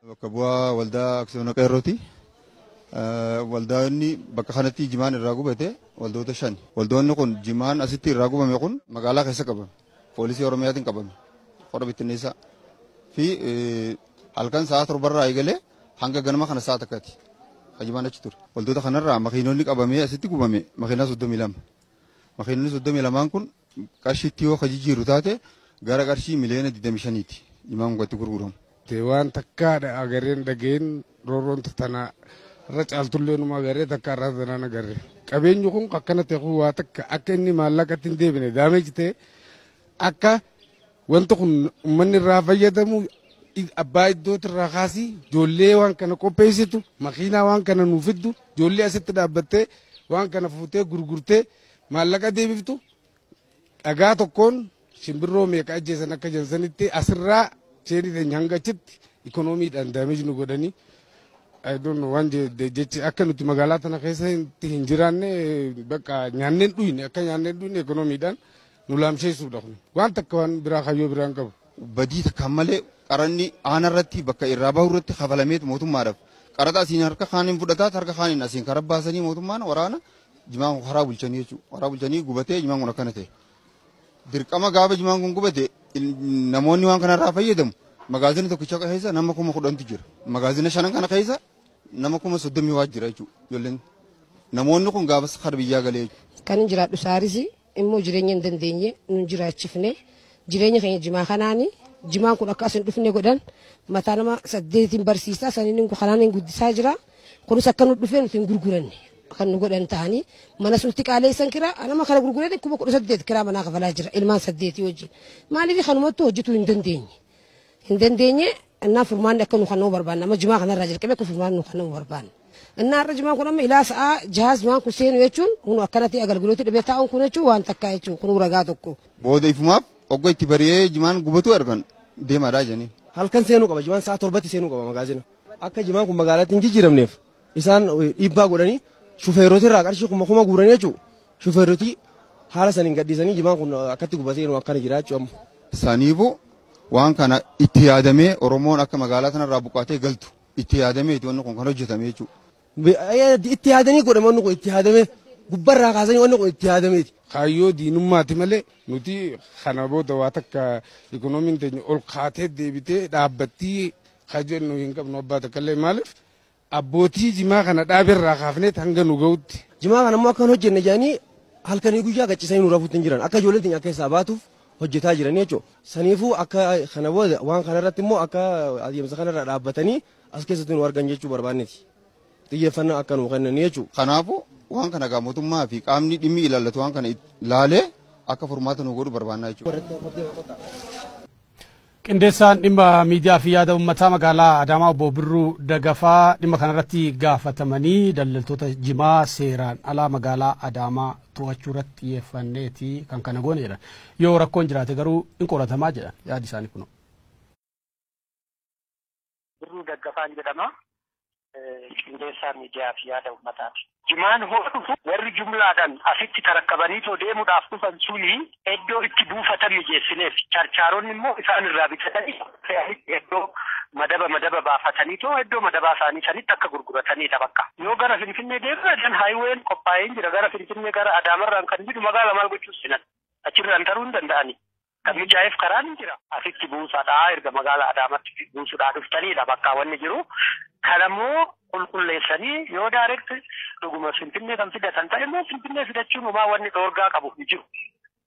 Bakka bu'aa waldaa aksiyoona qeerrooti. Waldaanni bakka kanatti jimaan irraa gubate waldoota 5. Waldoonni kun jimaan asitti irraa gubame kun magaalaa keessa qabame. Poolisii Oromiyaatiin qabame. Qora bittinneessaa. Fi halkan sa'a 7 irraa eegalee hanga ganama kana sa'a takkaati. Jimaan achi ture. Waldoota kanarraa makiinonni qabamee asitti gubame makiinaa 32. Makiinonni 32 kun qarshiitti yoo jijjiiru taate gara qarshii miliyoona 25ti. Jimaan gubatti gurguramu. Waan takkaadha agarreen dhageen roorroon tana irra caaltullee numa agarree takka irraa sanaan agarree. Qabeenyi kun akkana ta'e waa takka akka inni maallaqatti hin deebine daameeji ta'e akka wanti kun uummanni irraa fayyadamu abbaa iddootti irraa kaasii ijoollee waan kana qopheessitu makiinaa waan kana nuuf fiddu ijoollee asitti dhaabbattee waan kana fuutee gurgurtee maallaqa deebiftu dhagaa tokkoon shimbirroo meeqa ajjeesan akka jalsanitti asirraa Cheri dan hanga chitti economy dan damage nu godani I don't know waan jechi akka nuti magaalaa tana keessa hin jiraanne bakka nyaanneen dhuyne akka nyaanneen dhuyne economy dan nu laamsheessuudha kun waan takka waan biraa kayyoo biraan qabu. Badii takka malee qaranni aanarratti bakka irraa bahurratti kafalameet mootummaadhaaf qarata asiin harka kaaniin fudhataa harka kaaniin asiin karaa baasanii mootummaan waraana jimaan karaa bulchanii jechuudha. Karaa bulchanii gubatee jimaan kun akkana ta'e. Dirqama gaafa jimaan kun gubate namoonni waan kanarraa fayyadamu magaazina tokkicha keessa nama 10,000 jira. Magaazina 5 kana keessa nama 30,000 waa jira jechuudha. Namoonni kun gaafa sakar biyyaa galee jechuudha. Kan jiraadhu saarisi immoo jireenya hin dandeenye nu jiraachifne jireenya keenya jimaa kanaani jimaan kun akka asin dhufne godhan mataa nama 8 barsiisaa saniin kanaan guddisaa jira. Kunis akka nu dhufee nuti hin gurguranne. Kan nu godhan ta'anii mana suutti qaaleessan kiraa anama kana gurguree 18 kiraa manaa kafalaa jira ilmaan 8 wajjin maaliif kanumatti hojjetu hin dandeenye innaa furmaanni akka nu kannuu barbaanna amma jimaa kanarraa jalqabee akka furmaanni nu kannuu barbaanna innaa irra jimaan kun amma ilaa sa'a jahaaz jimaan kun seenu jechuun kun akkanatti agalgalooti dhibee taa'uun kun jechuun waan takkaa jechuun kun ragaa tokko. Booda ifumaaf oggoo itti bari'ee jimaan gubatu argan deemaadhaa jedhanii. Halkan seenuu qaba jimaan sa'a 7tti seenuu qaba magaazina akka jimaan kun magaalaatti hin jijjiiramneef isaan dhiibbaa godhanii shufeeroti irraa qarshii kuma guuranii jechuudha. Shufeeroti haala saniin gadhiisanii jimaan kun akkatti gubatee akkana jira jechuudha. Saniifuu waan kana itti yaadamee Oromoon akka magaalaa sanarraa buqqaatee galtu itti yaadamee wanni kun kan hojjetame jechuudha. Itti yaadanii godhame wanni kun itti yaadamee gubbarraa kaasanii wanni kun itti yaadameeti. Kaayyoo diinummaati malee nuti kana booda waa takka ikoonomiin teenya ol kaatee deebitee dhaabbattii kajennu hin qabnu abbaa takkallee maaliif abbootii jimaa kana dhaabirraa kaafnee hanga nu ga'utti. Jimaa kana immoo akkan hojjenne jedhanii halkanii guyyaa gaccisanii nu rafuutti hin jiran akka ijoolleen teenya akka isaa baatuuf hojjetaa jiran jechuudha. Saniifuu akka kana booda waan kanarratti immoo akka adeemsa kanarraa dhaabbatanii as keessatti nu argan jechuu barbaanneeti. Xiyyeeffannaa akka nu kennan jechuudha. Kanaafuu waan kana gaa mootummaa fi qaamni dhimmi ilaallatu waan kana ilaalee akka furmaata nu godhu barbaannaa jechuudha. Qindeessaan dhimma miidiyaa fi yaada uummataa magaalaa Adaamaa obbo Birruu Dagafaa dhimma kanarratti gaafatamanii daldaltoota jimaa seeraan alaa magaalaa Adaamaa to'achuu irratti xiyyeeffanneeti kan kana goone jedhan. Yoo rakkoon jiraate garuu hin qoratamaa jedhan yaadi isaanii kun. Birruu Dagafaan jedhama. Qindeessaa miidiyaa fi yaada uummataati. Jimaan hodhu warri jumlaadhaan asitti tarakkabanii too deemuudhaaf dhufan suni iddoo itti buufatan mijeessineef charchaaronni immoo isaan irraa bitatanii iddoo madaba baafatanii too iddoo madabaa isaanii sanitti akka gurguratanidha bakka. Yoo gara Finfinnee deebi'an haayiween qophaa'ee jira gara Finfinnee gara Adaamarraan kan jiru magaala maal gochuus sinan achirraan taruu hin danda'ani. Kan mijaa'eef karaan jira asitti buusaadhaa erga magaala Adaamatti buusuudhaa dhuftanidha bakka wanni jiru. Kanammoo qulqulleessanii yoo direct dhuguma Finfinnee kan fidatan ta'e immoo Finfinnee fidachuun homaa wanni dhoorgaa qabu hin jiru.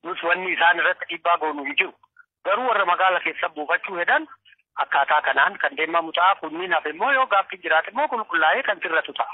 Nus wanni isaan irratti dhiibbaa goonu hin jiru. Garuu warra magaala keessa buufachuu hedhan akkaataa kanaan kan deemamu ta'a kunniin hafe immoo yoo gaaffii jiraate immoo qulqullaa'ee kan sirratu ta'a.